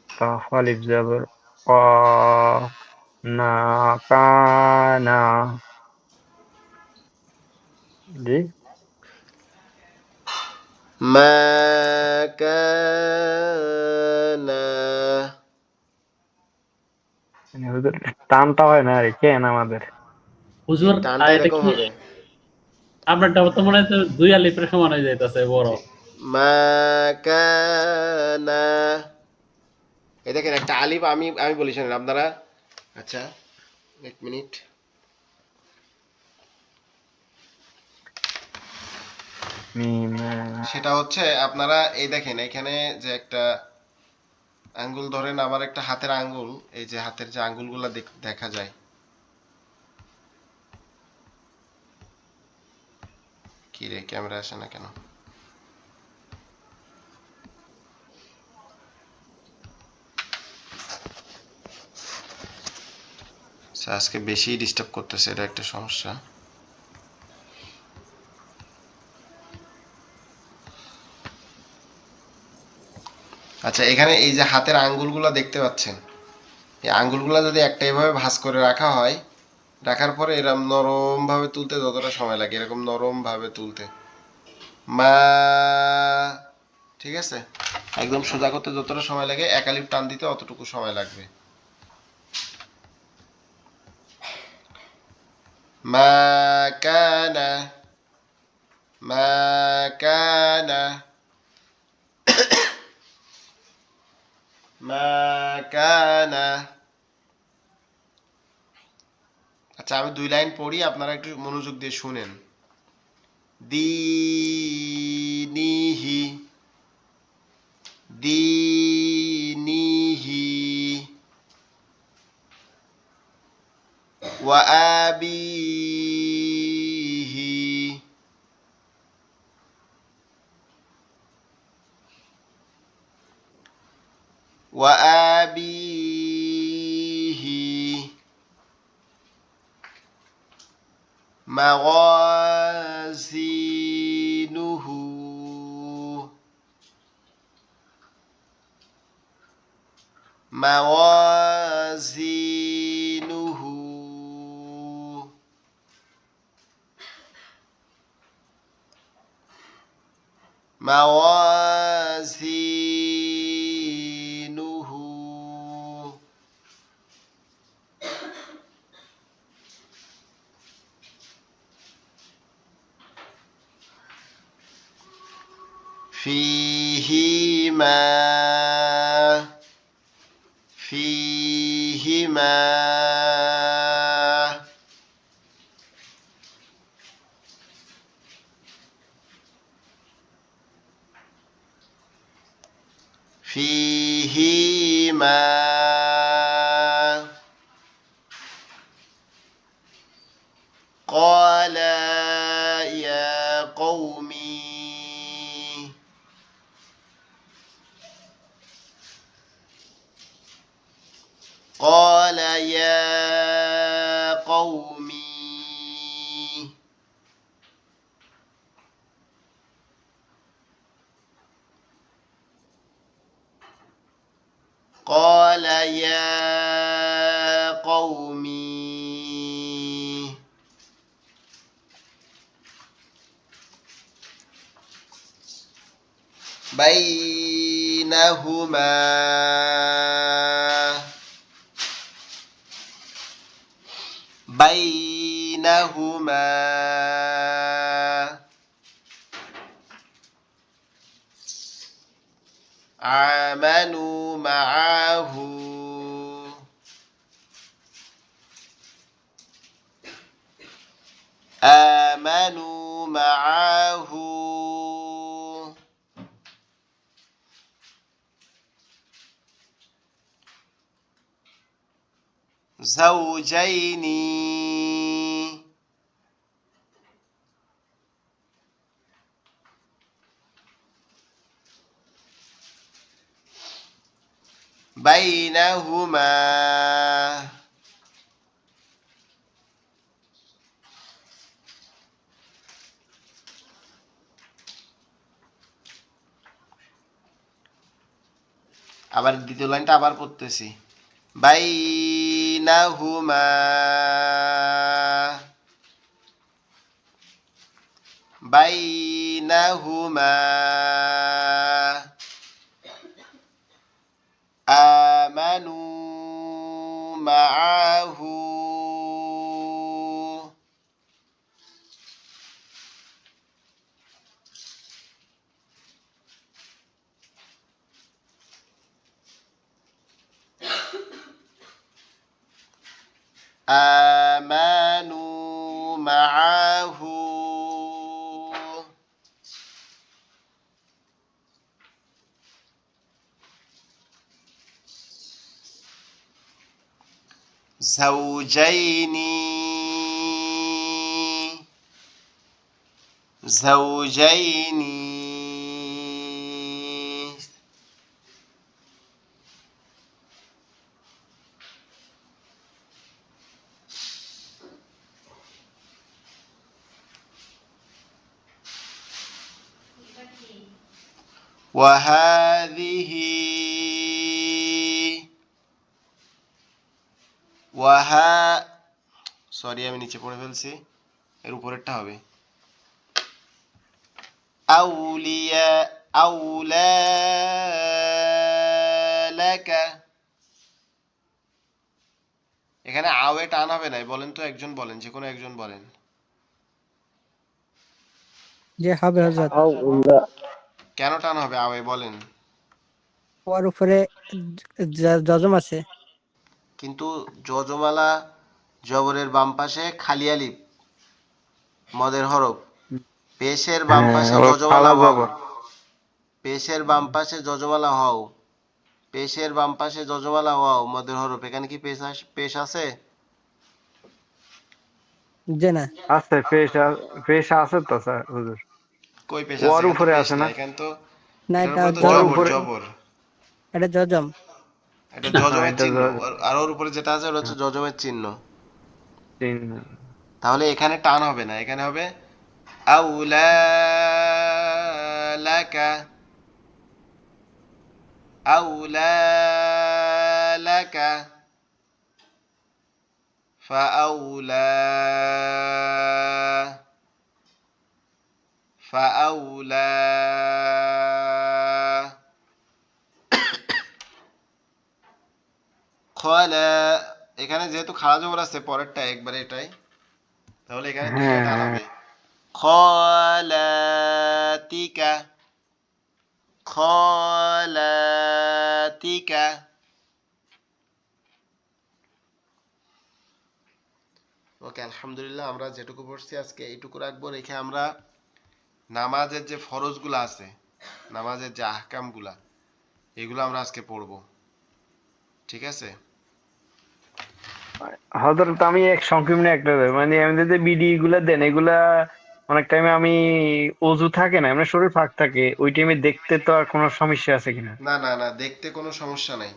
কাফ আলিফ জবর ক, না কানা। জি।
মা কানা
মানে হুজুর টানটা হয় না আরে কেন আমাদের।
জি
হুজুর
টানটা
এটা
এরকম
কি
হবে।
আপনারটা তো মনে হয় তো দুই আলিফের সমান হয়ে যাইতেছে বড়।
জি মা কানা, এই দেখেন একটা আলিফ, আমি আমি বলি শোনেন আপনারা। আচ্ছা এক মিনিট।
মিম
সেটা হচ্ছে আপনারা এই দেখেন এখানে যে একটা আঙ্গুল ধরেন, আবার একটা হাতের আঙ্গুল, এই যে হাতের যে আঙ্গুলগুলা দেখা যায়, কি রে ক্যামেরা আসে না কেন? আচ্ছা, আজকে বেশি ডিস্টার্ব করতেছে, এটা একটা সমস্যা। আচ্ছা, এখানে এই যে হাতের আঙ্গুলগুলো দেখতে পাচ্ছেন, এই আঙ্গুলগুলো যদি একটা এভাবে ভাঁজ করে রাখা হয়, রাখার পরে এরকম নরম ভাবে তুলতে যতটা সময় লাগে, এরকম নরম ভাবে তুলতে মা, ঠিক আছে, একদম সোজা করতে যতটা সময় লাগে একালিপ টান দিতে অতটুকু সময় লাগবে। মা কানা, মা কানা, মা কানা। আচ্ছা, আমি 2 লাইন পড়ি, আপনারা একটু মনোযোগ দিয়ে শুনেন। দীনিহি, দীনিহি, ওয়া আবিহি, ওয়া আবিহি, মাওয়াজিনুহু, মাওয়াজিনুহু, মাওয়াজিনুহু, ফিহিমা, ফিহিমা, ফিহিমা, قال يا قومي، قال يا قومي، قال يا قومي، بينهما، بينهما، آمنوا معه، آمنوا معه، زوجين، بينهما، আবার দ্বিতীয় লাইনটা আবার পড়তেছি। বাইনাহুমা, বাইনাহুমা, আমানু মাআহু, آمنوا معه، زوجين، زوجين، وهذه ওয়াহা, সরি আমি নিচে পড়ে ফেলছি, এর উপরেরটা হবে আউলিয়া আউলা লাকা। এখানে আওয়ে টান হবে না, বলেন তো, একজন বলেন, যে কোনো একজন বলেন।
যে হবে হযরত।
আউলা।
কেন টান হবে আওয়ে, বলেন।
ওর উপরে যজম আছে।
কিন্তু যজমালা জবরের বাম পাশে খালি আলিফ মদের হরফ, পেশের বাম পাশে
ওর
যজমালা
কালা
ওয়াও,
জবর।
পেশের বাম পাশে যজমালা হও, পেশের বাম পাশে যজমালা ওয়াও মদের হরফ। এখানে কি পেশ আছে?
যে না,
আছে পেশ আছে তো স্যার হুজুর।
কই পেশ আছে?
ওর
এখানে তো
উপরে
পেশ
আছে
না,
না?
এখানে তো,
না
এটার
এটা
উপরে তো
ওর
যজম,
জবর
উপরে।
জবর,
এটা যজম।
এটা
হ্যাঁ
যজমের
এটা
চিহ্ন। আর ওর উপরে যেটা আছে ওটা হচ্ছে যজমের চিহ্ন। তাহলে এখানে টান হবে না, এখানে হবে আউলা লাকা আউলা লাকা ফাআউলা ফাআউলা। খলা, এখানে যেহেতু খাড়া জবর আছে পরেরটা একবারে এটাই, তাহলে এখানে দুইটা
হ্যাঁ
টান
হ্যাঁ
হবে। খলাতিকা খলাতিকা। ওকে, আলহামদুলিল্লাহ, আমরা যেটুকু পড়ছি আজকে এইটুকু রাখবো। রেখে আমরা নামাজের যে ফরজগুলো আছে, নামাজের যে আহকামগুলা, এগুলো আমরা আজকে পড়বো, ঠিক আছে?
হযরত আমি এক সংক্ষিপ্ত একটা মানে আমাদের যে বিডি গুলা দেন এগুলা অনেক টাইমে আমি অজু থাকে না এমনি শরীর ফাঁক থাকে ওই টাইমে দেখতে তো আর কোনো সমস্যা আছে কিনা?
না না না, দেখতে কোনো সমস্যা নাই।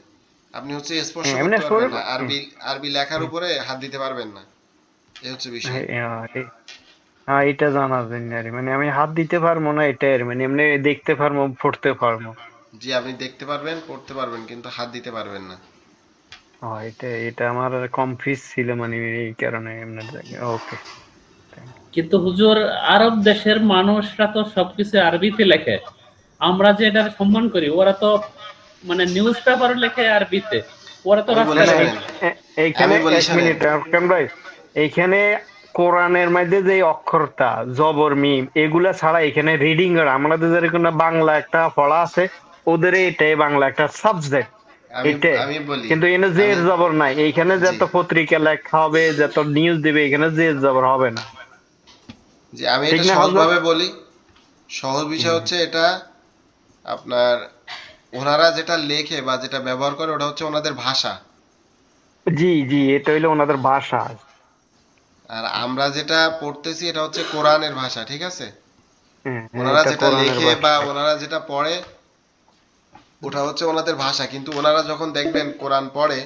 আপনি হচ্ছে স্পর্শ
হ্যাঁ এমনি
করতে পারবেন
শরীর
না, আরবি আরবি লেখার উপরে হাত দিতে পারবেন না, এই হচ্ছে বিষয়।
হ্যাঁ এটা জানা যায় না রে। মানে আমি হাত দিতে পারবো না এটাই আর মানে এমনি দেখতে পারবো পড়তে পারবো।
জি, আপনি দেখতে পারবেন, পড়তে পারবেন, কিন্তু হাত দিতে পারবেন না।
এটা এটা আমার কনফিউজ ছিল মানে এই কারণে এমনি ওকে।
কিন্তু হুজুর, আরব দেশের মানুষরা তো সবকিছু আরবিতে লেখে, আমরা যে এটার সম্মান করি, ওরা তো মানে নিউজ পেপার লেখে আরবিতে, ওরা তো
আমি
না
বলি
রাস্তায়
না
লেখে।
শোনেন,
এইখানে
আমি বলি
এক
শোনেন।
মিনিট আরকান ভাই, এইখানে কোরআনের মধ্যে যে অক্ষরটা জবর মিম এগুলা ছাড়া এখানে রিডিং এর আমাদের যেরকম না বাংলা একটা পড়া আছে ওদের এটাই বাংলা একটা সাবজেক্ট
আমি
এটাই।
আমি বলি,
কিন্তু এখানে জের
আমি,
জবর নাই, এইখানে
জি
যত পত্রিকা লেখা হবে যত নিউজ দিবে এখানে জের জবর হবে না।
জি, আমি
ঠিক
এটা
না হজরত?
সহজভাবে বলি। সহজ বিষয়
হুম।
হচ্ছে এটা, আপনার ওনারা যেটা লেখে বা যেটা ব্যবহার করে ওটা হচ্ছে ওনাদের ভাষা।
জি জি এটা হইলো ওনাদের ভাষা।
আর আমরা যেটা পড়তেছি এটা হচ্ছে কোরআনের ভাষা, ঠিক আছে?
হ্যাঁ হ্যাঁ
ওনারা
এটা
যেটা
কোরআনের
লেখে বা
ভাষা।
ওনারা যেটা পড়ে ওটা হচ্ছে ওনাদের ভাষা, কিন্তু ওনারা যখন দেখবেন কোরআন পড়ে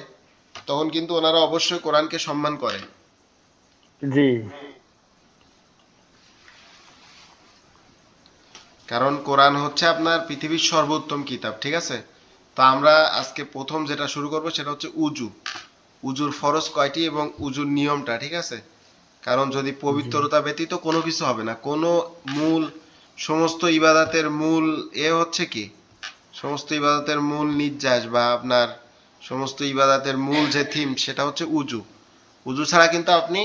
তখন কিন্তু ওনারা অবশ্যই কোরআনকে সম্মান করে।
জি
কারণ কোরআন হচ্ছে আপনার পৃথিবীর সর্বোত্তম কিতাব, ঠিক আছে? তো আমরা আজকে প্রথম যেটা শুরু করব সেটা হচ্ছে উজু। উজুর ফরজ কয়টি এবং উজুর নিয়মটা, ঠিক আছে? কারণ যদি
জি
পবিত্রতা ব্যতীত কোনো কিছু হবে না, কোনো মূল, সমস্ত ইবাদাতের মূল হচ্ছে কি, সমস্ত ইবাদতের মূল নির্যাস বা আপনার সমস্ত ইবাদতের মূল যে থিম সেটা হচ্ছে উজু। উজু ছাড়া কিন্তু আপনি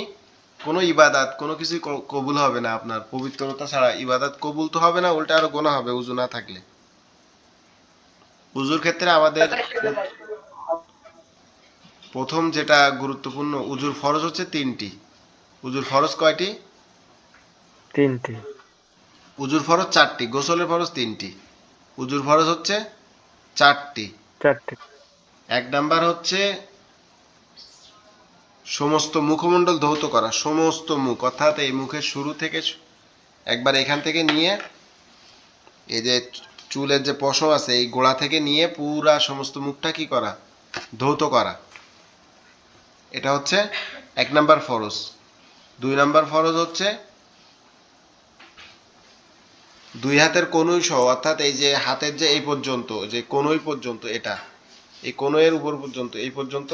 কোনো ইবাদাত কোনো কিছুই কবুল হবে না, আপনার পবিত্রতা ছাড়া ইবাদাত কবুল তো হবে না, উল্টা আরো গোনা হবে উজু না থাকলে। উজুর ক্ষেত্রে আমাদের প্রথম যেটা গুরুত্বপূর্ণ, উজুর ফরজ হচ্ছে তিনটি। উজুর ফরজ কয়টি?
তিনটি।
উজুর ফরজ চারটি, গোসলের ফরজ তিনটি। উজুর ফরজ হচ্ছে চারটি।
চারটি।
এক নাম্বার হচ্ছে সমস্ত মুখমণ্ডল ধৌত করা, সমস্ত মুখ, অর্থাৎ এই মুখের শুরু থেকে একবার এখান থেকে নিয়ে এই যে চুলের যে পশম আছে এই গোড়া থেকে নিয়ে পুরা সমস্ত মুখটা কি করা, ধৌত করা। এটা হচ্ছে এক নাম্বার ফরজ। দুই নাম্বার ফরজ হচ্ছে দুই হাতের কনুই সহ, অর্থাৎ এই যে হাতের যে এই পর্যন্ত, যে কনুই পর্যন্ত, এটা এই কনুইয়ের উপর পর্যন্ত, এই পর্যন্ত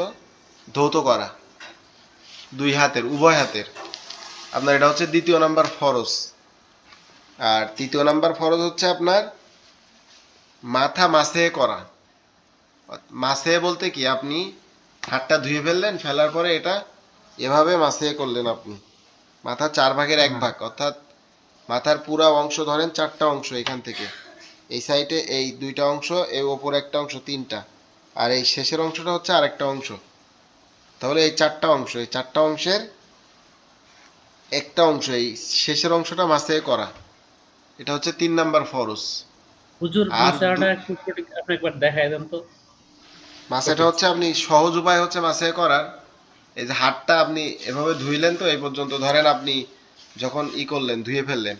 ধৌত করা। দুই হাতের, উভয় হাতের। আপনার এটা হচ্ছে দ্বিতীয় নাম্বার ফরজ। আর তৃতীয় নাম্বার ফরজ হচ্ছে আপনার মাথা মাসে করা। মাসে বলতে কি, আপনি হাতটা ধুয়ে ফেললেন, ফেলার পরে এটা এভাবে মাসে করলেন আপনি। মাথার 4 ভাগের 1 ভাগ, অর্থাৎ মাথার পুরা অংশ ধরেন 4টা অংশ, এখান থেকে এই সাইডে এই 2টা অংশ, এই ওপরে একটা অংশ 3টা, আর এই শেষের অংশটা হচ্ছে আরেকটা অংশ। তাহলে এই 4টা অংশ, এই 4টা অংশের একটা অংশ, এই শেষের অংশটা মাসে করা, এটা হচ্ছে 3 নাম্বার ফরজ।
হুজুর
আর
মাসালাটা একটু সঠিক আপনি একবার দেখায় দেন তো।
মাসেটা হচ্ছে আপনি সহজ উপায় হচ্ছে মাসে করার, এই যে হাতটা আপনি এভাবে ধুইলেন, তো এই পর্যন্ত ধরেন আপনি যখন করলেন, ধুয়ে ফেললেন,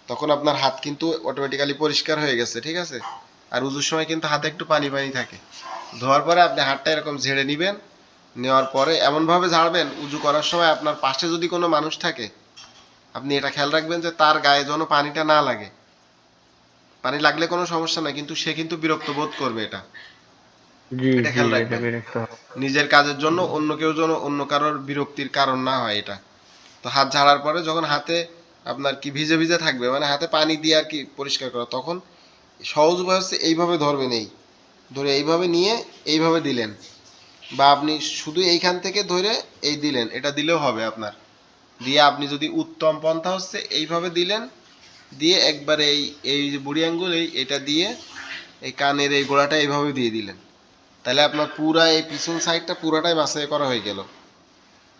তখন আপনার হাত কিন্তু অটোমেটিক্যালি পরিষ্কার হয়ে গেছে, ঠিক আছে। আর উজুর সময় কিন্তু হাতে একটু পানি পানি থাকে। ধোয়ার পরে আপনি হাতটা এরকম ঝেড়ে নিবেন, নেওয়ার পরে এমনভাবে ঝাড়বেন, উজু করার সময় আপনার পাশে যদি কোনো মানুষ থাকে, আপনি এটা খেয়াল রাখবেন যে তার গায়ে যেন পানিটা না লাগে। পানি লাগলে কোনো সমস্যা নাই, কিন্তু সে কিন্তু বিরক্ত বোধ করবে, এটা
জি
এটা
জি,
খেয়াল
এটা
রাখবেন।
বিরক্ত হবে।
নিজের কাজের জন্য অন্য কেউ যেন অন্য কারোর বিরক্তির কারণ না হয় এটা। তো হাত ঝাড়ার পরে যখন হাতে আপনার কি ভিজে ভিজে থাকবে, মানে হাতে পানি দিয়ে আর কি পরিষ্কার করা, তখন সহজ উপায় হচ্ছে এইভাবে ধরবেন, এই ধরে এইভাবে নিয়ে এইভাবে দিলেন, বা আপনি শুধু এইখান থেকে ধরে এই দিলেন, এটা দিলেও হবে আপনার। দিয়ে আপনি যদি উত্তম পন্থা হচ্ছে এইভাবে দিলেন, দিয়ে একবারে এই যে বুড়ি আঙ্গুল এটা দিয়ে এই কানের এই গোড়াটা এইভাবে দিয়ে দিলেন, তাহলে আপনার পুরা এই পিছন সাইডটা পুরাটাই মাসাজ করা হয়ে গেল।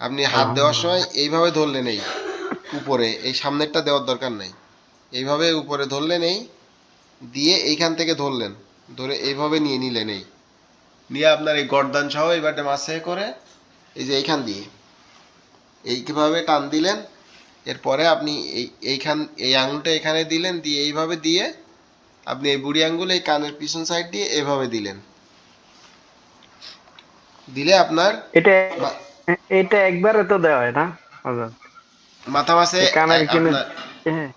আপনি হাত দেওয়ার সময় এইভাবে ধরলেন, এই উপরে, এই সামনেরটা দেওয়ার দরকার নাই, এইভাবে উপরে ধরলেন, এই দিয়ে এইখান থেকে ধরলেন, ধরে এইভাবে নিয়ে নিলেন, এই নিয়ে আপনার এই গর্দান সহ এইবারটা মাসাজ করে এই যে এইখান দিয়ে এইভাবে টান দিলেন। এরপরে আপনি এই আঙুলটা এখানে দিলেন, দিয়ে এইভাবে দিয়ে আপনি এই বুড়ি আঙ্গুল এই কানের পিছন সাইড দিয়ে এভাবে দিলেন, দিলে আপনার
এটা
মা-
এটা একবারে তো দেওয়া হয় না হুজুর?
মাথা মাসে
এই কানের কিনে
আপনার
হ্যাঁ।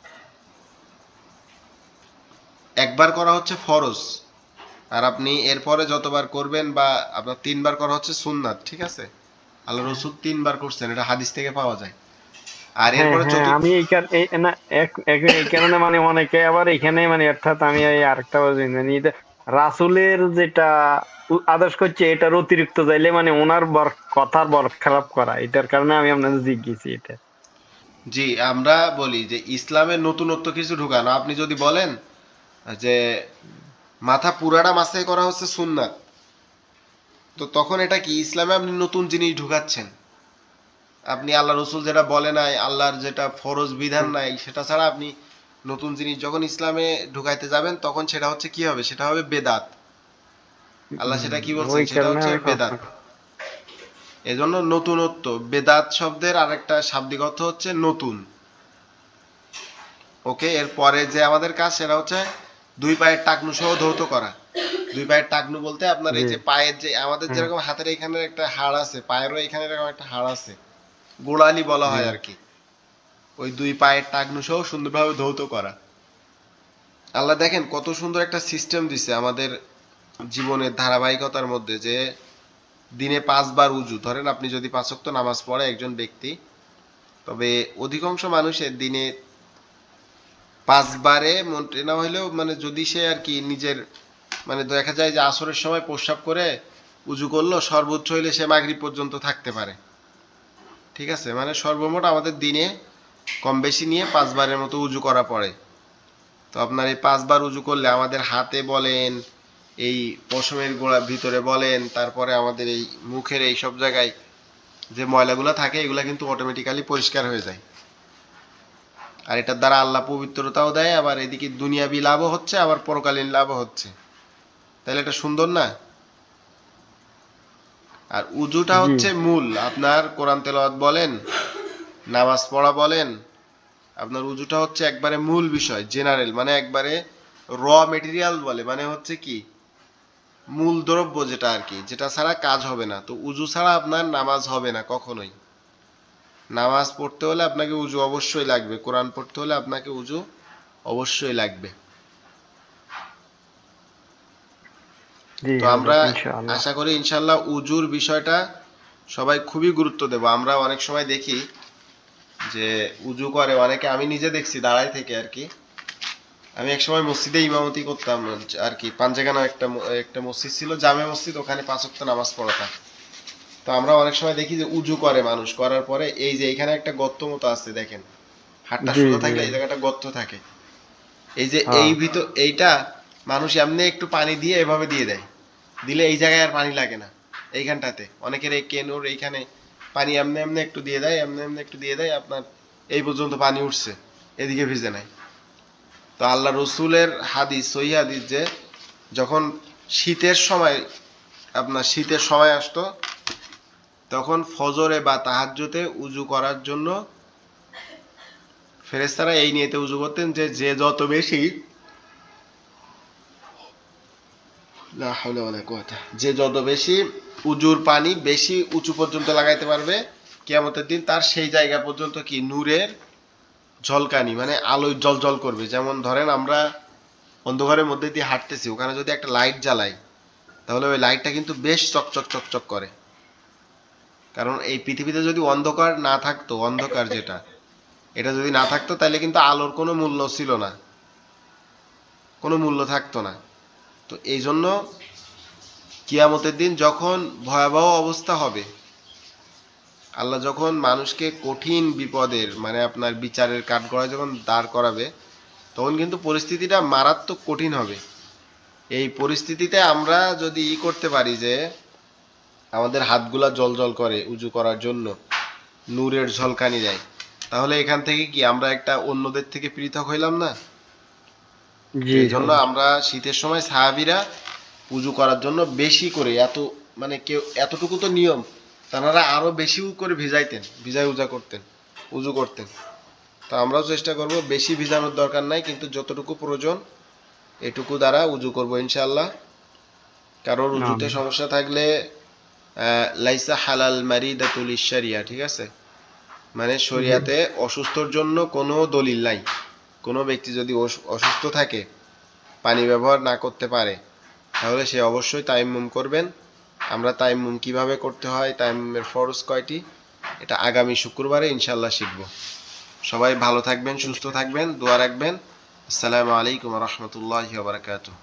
একবার করা হচ্ছে ফরজ, আর আপনি এরপরে যতবার করবেন, বা আপনার 3বার করা হচ্ছে সুন্নাত, ঠিক আছে। আল্লাহ রসুল 3বার করছেন, এটা হাদিস থেকে পাওয়া যায়। আর
হ্যাঁ
এরপরে
হ্যাঁ, আমি এই কারণে মানে অনেকে আবার এখানে মানে অর্থাৎ আমি এই আরেকটা মানে রাসূলের যেটা আদেশ করছে এটার অতিরিক্ত যাইলে মানে ওনার কথার বরখেলাপ করা, এটার কারণে আমি আপনাদের জিজ্ঞেসি এটা।
জি, আমরা বলি যে ইসলামের নতুনত্ব কিছু ঢুকানো। আপনি যদি বলেন যে মাথা পুরাটা মাসে করা হচ্ছে সুন্নাত, তো তখন এটা কি ইসলামে আপনি নতুন জিনিস ঢুকাচ্ছেন। আপনি আল্লাহ রসুল যেটা বলে নাই, আল্লাহর যেটা ফরজ বিধান নাই, সেটা ছাড়া আপনি নতুন জিনিস যখন ইসলামে ঢুকাইতে যাবেন, তখন সেটা হচ্ছে কি হবে, সেটা হবে বেদাত। আল্লাহ সেটা কি বলছেন,
ওই
সেটা
কারণে
হচ্ছে
আমি প্রশ্ন
বেদাত। এজন্য নতুনত্ব, বেদাত শব্দের আরেকটা শাব্দিক অর্থ হচ্ছে নতুন। ওকে, এরপরে যে আমাদের কাজ সেটা হচ্ছে 2 পায়ের টাকনু সহ ধৌত করা। 2 পায়ের টাকনু বলতে আপনার এই
জি
যে পায়ের যে আমাদের
হ্যাঁ
যেরকম হাতের এখানে একটা হাড় আছে, পায়েরও এখানে এরকম একটা হাড় আছে, গোড়ালি বলা
জি
হয় আর কি। ওই 2 পায়ের টাকনু সহ সুন্দরভাবে ধৌত করা। আল্লাহ দেখেন কত সুন্দর একটা সিস্টেম দিছে আমাদের জীবনের ধারাবাহিকতার মধ্যে, যে দিনে 5বার উজু, ধরেন আপনি যদি 5 ওয়াক্ত নামাজ পড়ে একজন ব্যক্তি, তবে অধিকাংশ মানুষের দিনে 5বারে মোটে না হইলেও, মানে যদি সে আর কি নিজের, মানে দেখা যায় যে আসরের সময় প্রস্রাব করে উজু করলো, সর্বোচ্চ হইলে সে মাগরিব পর্যন্ত থাকতে পারে, ঠিক আছে। মানে সর্বমোট আমাদের দিনে কম বেশি নিয়ে 5বারের মতো উজু করা পড়ে। তো আপনার এই 5বার উজু করলে আমাদের হাতে বলেন, এই পশমের গোড়ার ভিতরে বলেন, তারপরে আমাদের এই মুখের এই সব জায়গায় যে ময়লাগুলো থাকে, এগুলা কিন্তু অটোমেটিক্যালি পরিষ্কার হয়ে যায়। আর এটার দ্বারা আল্লাহ পবিত্রতাও দেয়, আবার এদিকে দুনিয়াবি লাভও হচ্ছে, আবার পরকালীন লাভও হচ্ছে। তাহলে এটা সুন্দর না? আর উজুটা
জি
হচ্ছে মূল, আপনার কোরআন তেলাওয়াত বলেন, নামাজ পড়া বলেন, আপনার উজুটা হচ্ছে একবারে মূল বিষয়, জেনারেল, মানে একবারে র মেটেরিয়াল বলে, মানে হচ্ছে কি মূল দ্রব্য, যেটা আর কি, যেটা ছাড়া কাজ হবে না। তো উজু ছাড়া আপনার নামাজ হবে না কখনোই। নামাজ পড়তে হলে আপনাকে উজু অবশ্যই লাগবে, কোরআন পড়তে হলে আপনাকে উজু অবশ্যই লাগবে।
জি
তো আমরা
হুজুর ইনশাআল্লাহ।
আশা করি ইনশাল্লাহ উজুর বিষয়টা সবাই খুবই গুরুত্ব দেব। আমরা অনেক সময় দেখি যে উজু করে অনেকে, আমি নিজে দেখছি দাঁড়ায় থেকে আর কি। আমি এক সময় মসজিদে ইমামতি করতাম আর কি, পাঞ্জেগানা একটা মসজিদ ছিল, জামে মসজিদ, ওখানে 5 ওয়াক্ত নামাজ পড়াতাম। তো আমরা অনেক সময় দেখি যে উজু করে মানুষ, করার পরে এই যে এখানে একটা গর্ত মতো আছে দেখেন, হাতটা
জি
সোজা
জি
থাকলে এই জায়গাটা গর্ত থাকে, এই যে
হ্যাঁ
এইটা মানুষ এমনি একটু পানি দিয়ে এভাবে দিয়ে দেয়, দিলে এই জায়গায় আর পানি লাগে না। এইখানটাতে অনেকের এই কেনুর এইখানে পানি এমনি এমনি একটু দিয়ে দেয়, এমনি এমনি একটু দিয়ে দেয়, আপনার এই পর্যন্ত পানি উঠছে, এদিকে ভিজে নাই। তো আল্লাহ রসুলের হাদিস, সহি হাদিস, যে যখন শীতের সময়, আপনার শীতের সময় আসতো, তখন ফজরে বা তাহাজ্জুদে উজু করার জন্য ফেরেশতারা এই নিয়তে উজু করতেন যে যে যত বেশি, লা হাওলা ওয়ালা কুওয়াতা, যে যত বেশি উজুর পানি বেশি উঁচু পর্যন্ত লাগাইতে পারবে কিয়ামতের দিন, তার সেই জায়গা পর্যন্ত কি নূরের ঝলকানি, মানে আলোয় জল করবে। যেমন ধরেন আমরা অন্ধকারের মধ্যে দিয়ে হাঁটতেছি, ওখানে যদি একটা লাইট জ্বালাই, তাহলে ওই লাইটটা কিন্তু বেশ চকচক চকচক করে। কারণ এই পৃথিবীতে যদি অন্ধকার না থাকতো, অন্ধকার যেটা, এটা যদি না থাকতো, তাহলে কিন্তু আলোর কোনো মূল্য ছিল না, কোনো মূল্য থাকতো না। তো এই জন্য কিয়ামতের দিন যখন ভয়াবহ অবস্থা হবে, আল্লাহ যখন মানুষকে কঠিন বিপদের, মানে আপনার বিচারের কাঠগড়ায় যখন দাঁড় করাবে, তখন কিন্তু পরিস্থিতিটা মারাত্মক কঠিন হবে। এই পরিস্থিতিতে আমরা যদি করতে পারি যে আমাদের হাতগুলা জল করে উজু করার জন্য, নূরের ঝলকানি দেয়, তাহলে এখান থেকে কি আমরা একটা অন্যদের থেকে পৃথক হইলাম না? তো
জি
এই জন্য
হুজুর।
আমরা শীতের সময় সাহাবীরা উজু করার জন্য বেশি করে, এত মানে কেউ এতটুকু তো নিয়ম, তারা আরো বেশি করে ভিজাইতেন, ভিজাই উজু করতেন। তো আমরাও চেষ্টা করব, বেশি ভিজানোর দরকার নাই, কিন্তু যতটুকু প্রয়োজন এটুকু দ্বারা উজু করব ইনশাআল্লাহ। কারোর উজুতে
আমিন।
সমস্যা থাকলে লাইসা হালাল মারিদাতুল ইশারিয়া, ঠিক আছে, মানে
জি
শরিয়াতে অসুস্থর জন্য কোনো দলিল নাই। কোনো ব্যক্তি যদি অসুস্থ থাকে, পানি ব্যবহার না করতে পারে, তাহলে সে অবশ্যই তায়াম্মুম করবেন। আমরা তায়াম্মুম কিভাবে করতে হয়, তায়াম্মুমের ফরজ কয়টি, এটা আগামী শুক্রবারে ইনশাআল্লাহ শিখব। সবাই ভালো থাকবেন, সুস্থ থাকবেন, দোয়া রাখবেন। আসসালামু আলাইকুম ওয়া রাহমাতুল্লাহি ওয়া বারাকাতুহু।